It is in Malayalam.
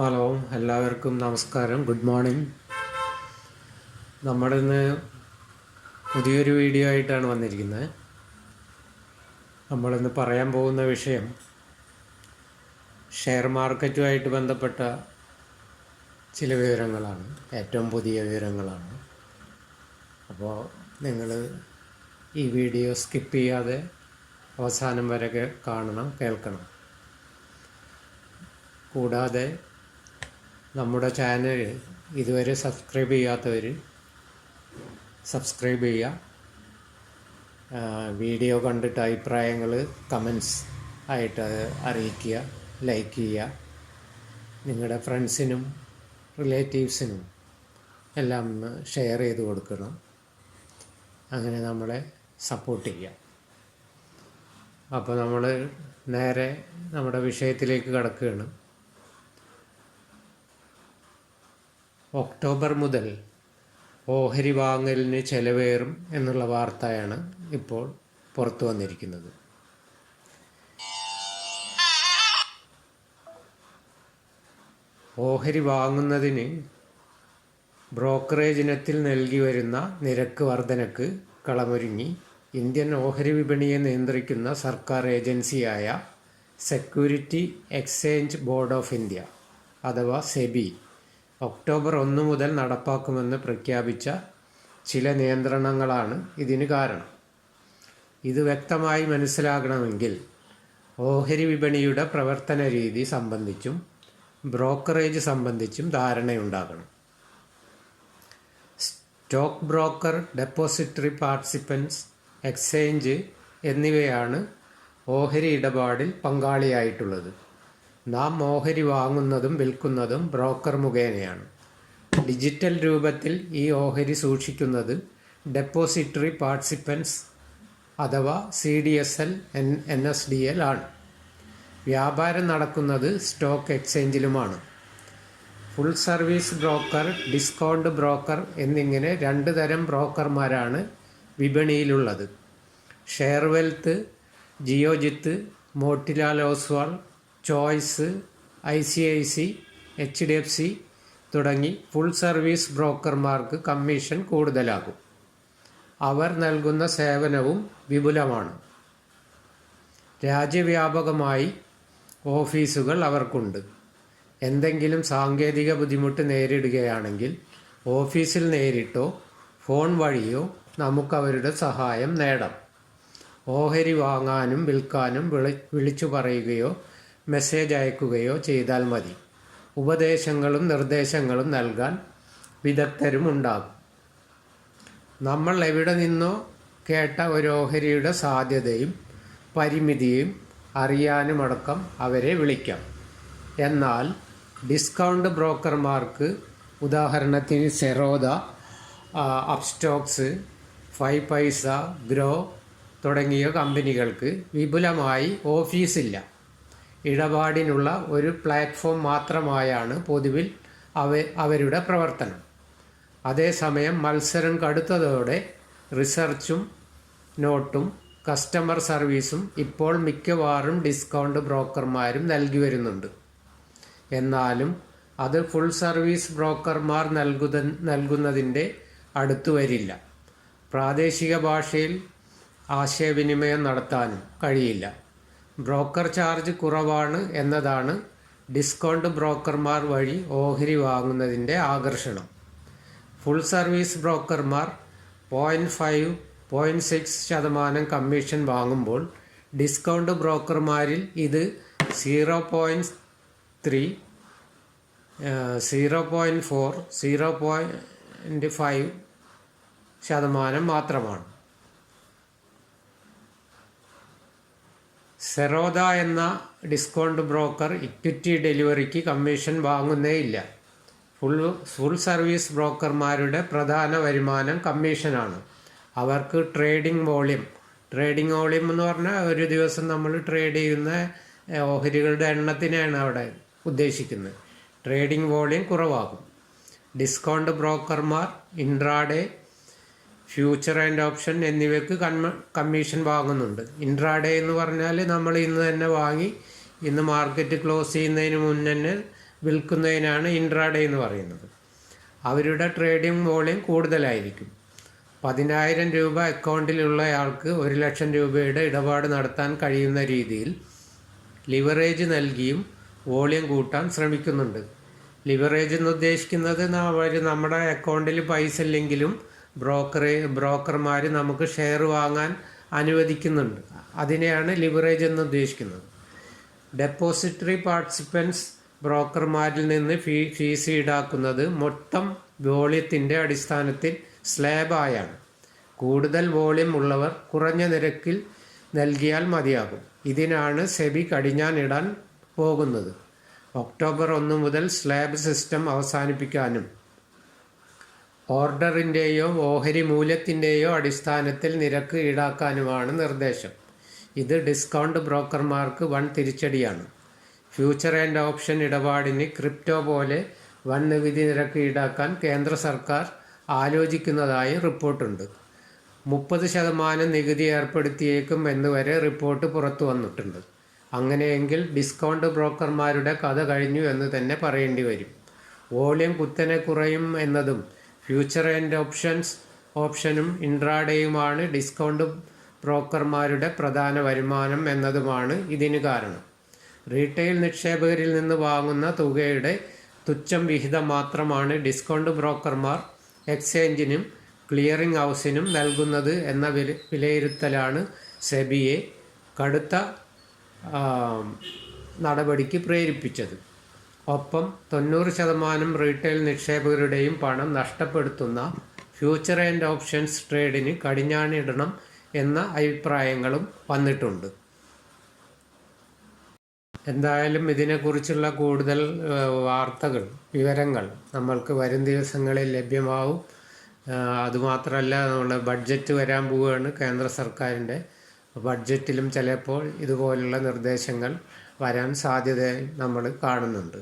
ഹലോ, എല്ലാവർക്കും നമസ്കാരം. Good morning. നമ്മളിന്ന് പുതിയൊരു വീഡിയോ ആയിട്ടാണ് വന്നിരിക്കുന്നത്. നമ്മളിന്ന് പറയാൻ പോകുന്ന വിഷയം ഷെയർ മാർക്കറ്റുമായിട്ട് ബന്ധപ്പെട്ട ചില വിവരങ്ങളാണ്, ഏറ്റവും പുതിയ വിവരങ്ങളാണ്. അപ്പോൾ നിങ്ങൾ ഈ വീഡിയോ സ്കിപ്പ് ചെയ്യാതെ അവസാനം വരെ കാണണം, കേൾക്കണം. കൂടാതെ നമ്മുടെ ചാനൽ ഇതുവരെ സബ്സ്ക്രൈബ് ചെയ്യാത്തവർ സബ്സ്ക്രൈബ് ചെയ്യുക. വീഡിയോ കണ്ടിട്ട് അഭിപ്രായങ്ങൾ കമൻസ് ആയിട്ട് അറിയിക്കുക, ലൈക്ക് ചെയ്യുക. നിങ്ങളുടെ ഫ്രണ്ട്സിനും റിലേറ്റീവ്സിനും എല്ലാം ഷെയർ ചെയ്ത് കൊടുക്കണം. അങ്ങനെ നമ്മളെ സപ്പോർട്ട് ചെയ്യുക. അപ്പോൾ നമ്മൾ നേരെ നമ്മുടെ വിഷയത്തിലേക്ക് കടക്കുകയാണ്. ഒക്ടോബർ മുതൽ ഓഹരി വാങ്ങലിന് ചെലവേറും എന്നുള്ള വാർത്തയാണ് ഇപ്പോൾ പുറത്തു വന്നിരിക്കുന്നത്. ഓഹരി വാങ്ങുന്നതിന് ബ്രോക്കറേജ് ഇനത്തിൽ നൽകി വരുന്ന നിരക്ക് വർധനയ്ക്ക് കളമൊരുങ്ങി ഇന്ത്യൻ ഓഹരി വിപണിയെ നിയന്ത്രിക്കുന്ന സർക്കാർ ഏജൻസിയായ security exchange board of India അഥവാ സെബി ഒക്ടോബർ 1 മുതൽ നടപ്പാക്കുമെന്ന് പ്രഖ്യാപിച്ച ചില നിയന്ത്രണങ്ങളാണ് ഇതിന് കാരണം. ഇത് വ്യക്തമായി മനസ്സിലാകണമെങ്കിൽ ഓഹരി വിപണിയുടെ പ്രവർത്തന രീതി സംബന്ധിച്ചും ബ്രോക്കറേജ് സംബന്ധിച്ചും ധാരണയുണ്ടാകണം. Stock broker, depository participants, exchange എന്നിവയാണ് ഓഹരി ഇടപാടിൽ പങ്കാളിയായിട്ടുള്ളത്. നാം ഓഹരി വാങ്ങുന്നതും വിൽക്കുന്നതും ബ്രോക്കർ മുഖേനയാണ്. ഡിജിറ്റൽ രൂപത്തിൽ ഈ ഓഹരി സൂക്ഷിക്കുന്നത് ഡെപ്പോസിറ്ററി പാർട്ടിസിപ്പൻസ് അഥവാ CDSL, NSDL ആണ്. വ്യാപാരം നടക്കുന്നത് സ്റ്റോക്ക് എക്സ്ചേഞ്ചിലുമാണ്. Full service broker, discount broker എന്നിങ്ങനെ 2 തരം ബ്രോക്കർമാരാണ് വിപണിയിലുള്ളത്. Sharewealth, Geojit, Motilal Oswal, Choice, ICIC, HDFC തുടങ്ങി ഫുൾ സർവീസ് ബ്രോക്കർമാർക്ക് കമ്മീഷൻ കൂടുതലാകും. അവർ നൽകുന്ന സേവനവും വിപുലമാണ്. രാജ്യവ്യാപകമായി ഓഫീസുകൾ അവർക്കുണ്ട്. എന്തെങ്കിലും സാങ്കേതിക ബുദ്ധിമുട്ട് നേരിടുകയാണെങ്കിൽ ഓഫീസിൽ നേരിട്ടോ ഫോൺ വഴിയോ നമുക്ക് അവരുടെ സഹായം നേടാം. ഓഹരി വാങ്ങാനും വിൽക്കാനും വിളിച്ചു പറയുകയോ മെസ്സേജ് അയക്കുകയോ ചെയ്താൽ മതി. ഉപദേശങ്ങളും നിർദ്ദേശങ്ങളും നൽകാൻ വിദഗ്ധരും ഉണ്ടാകും. നമ്മൾ എവിടെ നിന്നോ കേട്ട ഒരു ഓഹരിയുടെ സാധ്യതയും പരിമിതിയും അറിയാനുമടക്കം അവരെ വിളിക്കാം. എന്നാൽ ഡിസ്കൗണ്ട് ബ്രോക്കർമാർക്ക്, ഉദാഹരണത്തിന് സെറോദ, അപ്സ്റ്റോക്സ്, 5 പൈസ, ഗ്രോ തുടങ്ങിയ കമ്പനികൾക്ക് വിപുലമായി ഓഫീസില്ല. ഇടപാടിനുള്ള ഒരു പ്ലാറ്റ്ഫോം മാത്രമായാണ് പൊതുവിൽ അവരുടെ പ്രവർത്തനം. അതേസമയം മത്സരം കടുത്തതോടെ റിസർച്ചും നോട്ടും കസ്റ്റമർ സർവീസും ഇപ്പോൾ മിക്കവാറും ഡിസ്കൗണ്ട് ബ്രോക്കർമാരും നൽകി വരുന്നുണ്ട്. എന്നാലും അത് ഫുൾ സർവീസ് ബ്രോക്കർമാർ നൽകുന്നതിൻ്റെ അടുത്തു വരില്ല. പ്രാദേശിക ഭാഷയിൽ ആശയവിനിമയം നടത്താനും കഴിയില്ല. ബ്രോക്കർ ചാർജ് കുറവാണ് എന്നതാണ് ഡിസ്കൗണ്ട് ബ്രോക്കർമാർ വഴി ഓഹരി വാങ്ങുന്നതിൻ്റെ ആകർഷണം. ഫുൾ സർവീസ് ബ്രോക്കർമാർ 0.5, 0.6% കമ്മീഷൻ വാങ്ങുമ്പോൾ ഡിസ്കൗണ്ട് ബ്രോക്കർമാരിൽ ഇത് 0.3, 0.4, 0.5% മാത്രമാണ്. സെറോദ എന്ന ഡിസ്കൗണ്ട് ബ്രോക്കർ ഇക്വിറ്റി ഡെലിവറിക്ക് കമ്മീഷൻ വാങ്ങുന്നേയില്ല. ഫുൾ സർവീസ് ബ്രോക്കർമാരുടെ പ്രധാന വരുമാനം കമ്മീഷനാണ്. അവർക്ക് ട്രേഡിംഗ് വോളിയം എന്ന് പറഞ്ഞാൽ ഒരു ദിവസം നമ്മൾ ട്രേഡ് ചെയ്യുന്ന ഓഹരികളുടെ എണ്ണത്തിനെയാണ് അവിടെ ഉദ്ദേശിക്കുന്നത്. ട്രേഡിംഗ് വോളിയം കുറവാകും. ഡിസ്കൗണ്ട് ബ്രോക്കർമാർ ഇൻട്രാഡേ, ഫ്യൂച്ചർ ആൻഡ് ഓപ്ഷൻ എന്നിവയ്ക്ക് കമ്മീഷൻ വാങ്ങുന്നുണ്ട്. ഇൻട്രാഡേ എന്ന് പറഞ്ഞാൽ നമ്മൾ ഇന്ന് തന്നെ വാങ്ങി ഇന്ന് മാർക്കറ്റ് ക്ലോസ് ചെയ്യുന്നതിന് മുന്നേ വിൽക്കുന്നതിനാണ് ഇൻട്രാഡേ എന്ന് പറയുന്നത്. അവരുടെ ട്രേഡിംഗ് വോളിയം കൂടുതലായിരിക്കും. 10,000 രൂപ അക്കൗണ്ടിലുള്ളയാൾക്ക് 1,00,000 രൂപയുടെ ഇടപാട് നടത്താൻ കഴിയുന്ന രീതിയിൽ ലിവറേജ് നൽകിയും വോളിയം കൂട്ടാൻ ശ്രമിക്കുന്നുണ്ട്. ലിവറേജ് എന്ന് ഉദ്ദേശിക്കുന്നത് നമ്മുടെ അക്കൗണ്ടിൽ പൈസ ഇല്ലെങ്കിലും ബ്രോക്കർമാർ നമുക്ക് ഷെയർ വാങ്ങാൻ അനുവദിക്കുന്നുണ്ട്. അതിനെയാണ് ലിവറേജ് എന്ന് ഉദ്ദേശിക്കുന്നത്. ഡെപ്പോസിറ്ററി പാർട്ടിസിപ്പൻസ് ബ്രോക്കർമാരിൽ നിന്ന് ഫീസ് ഈടാക്കുന്നത് മൊത്തം വോളിയത്തിൻ്റെ അടിസ്ഥാനത്തിൽ സ്ലാബായാണ്. കൂടുതൽ വോളിയം ഉള്ളവർ കുറഞ്ഞ നിരക്കിൽ നൽകിയാൽ മതിയാകും. ഇതിനാണ് സെബി കടിഞ്ഞാണിടാൻ പോകുന്നത്. ഒക്ടോബർ 1 മുതൽ സ്ലാബ് സിസ്റ്റം അവസാനിപ്പിക്കാനും ഓർഡറിൻ്റെയോ ഓഹരി മൂല്യത്തിൻ്റെയോ അടിസ്ഥാനത്തിൽ നിരക്ക് ഈടാക്കാനുമാണ് നിർദ്ദേശം. ഇത് ഡിസ്കൗണ്ട് ബ്രോക്കർമാർക്ക് വൻ തിരിച്ചടിയാണ്. ഫ്യൂച്ചർ ആൻഡ് ഓപ്ഷൻ ഇടപാടിന് ക്രിപ്റ്റോ പോലെ വൻ നികുതി നിരക്ക് ഈടാക്കാൻ കേന്ദ്ര സർക്കാർ ആലോചിക്കുന്നതായി റിപ്പോർട്ടുണ്ട്. 30% നികുതി ഏർപ്പെടുത്തിയേക്കും എന്നുവരെ റിപ്പോർട്ട് പുറത്തു വന്നിട്ടുണ്ട്. അങ്ങനെയെങ്കിൽ ഡിസ്കൗണ്ട് ബ്രോക്കർമാരുടെ കഥ കഴിഞ്ഞു എന്ന് തന്നെ പറയേണ്ടി വരും. വോളിയം കുത്തനെ കുറയും എന്നതും ഫ്യൂച്ചർ ആൻഡ് ഓപ്ഷനും ഇൻട്രാഡേയുമാണ് ഡിസ്കൗണ്ട് ബ്രോക്കർമാരുടെ പ്രധാന വരുമാനം എന്നതുമാണ് ഇതിന് കാരണം. റീറ്റെയിൽ നിക്ഷേപകരിൽ നിന്ന് വാങ്ങുന്ന തുകയുടെ തുച്ഛം വിഹിതം മാത്രമാണ് ഡിസ്കൗണ്ട് ബ്രോക്കർമാർ എക്സ്ചേഞ്ചിനും ക്ലിയറിംഗ് ഹൗസിനും നൽകുന്നത് എന്ന വിലയിരുത്തലാണ് സെബിയെ കടുത്ത നടപടിക്ക് പ്രേരിപ്പിച്ചത്. ഒപ്പം 90% റീറ്റെയിൽ നിക്ഷേപകരുടെയും പണം നഷ്ടപ്പെടുത്തുന്ന ഫ്യൂച്ചർ ആൻഡ് ഓപ്ഷൻസ് ട്രേഡിന് കടിഞ്ഞാണിടണം എന്ന അഭിപ്രായങ്ങളും വന്നിട്ടുണ്ട്. എന്തായാലും ഇതിനെക്കുറിച്ചുള്ള കൂടുതൽ വിവരങ്ങൾ നമ്മൾക്ക് വരും ദിവസങ്ങളിൽ ലഭ്യമാവും. അതുമാത്രമല്ല, നമ്മുടെ ബഡ്ജറ്റ് വരാൻ പോവുകയാണ്. കേന്ദ്ര സർക്കാരിൻ്റെ ബഡ്ജറ്റിലും ചിലപ്പോൾ ഇതുപോലുള്ള നിർദ്ദേശങ്ങൾ വരാൻ സാധ്യത നമ്മൾ കാണുന്നുണ്ട്.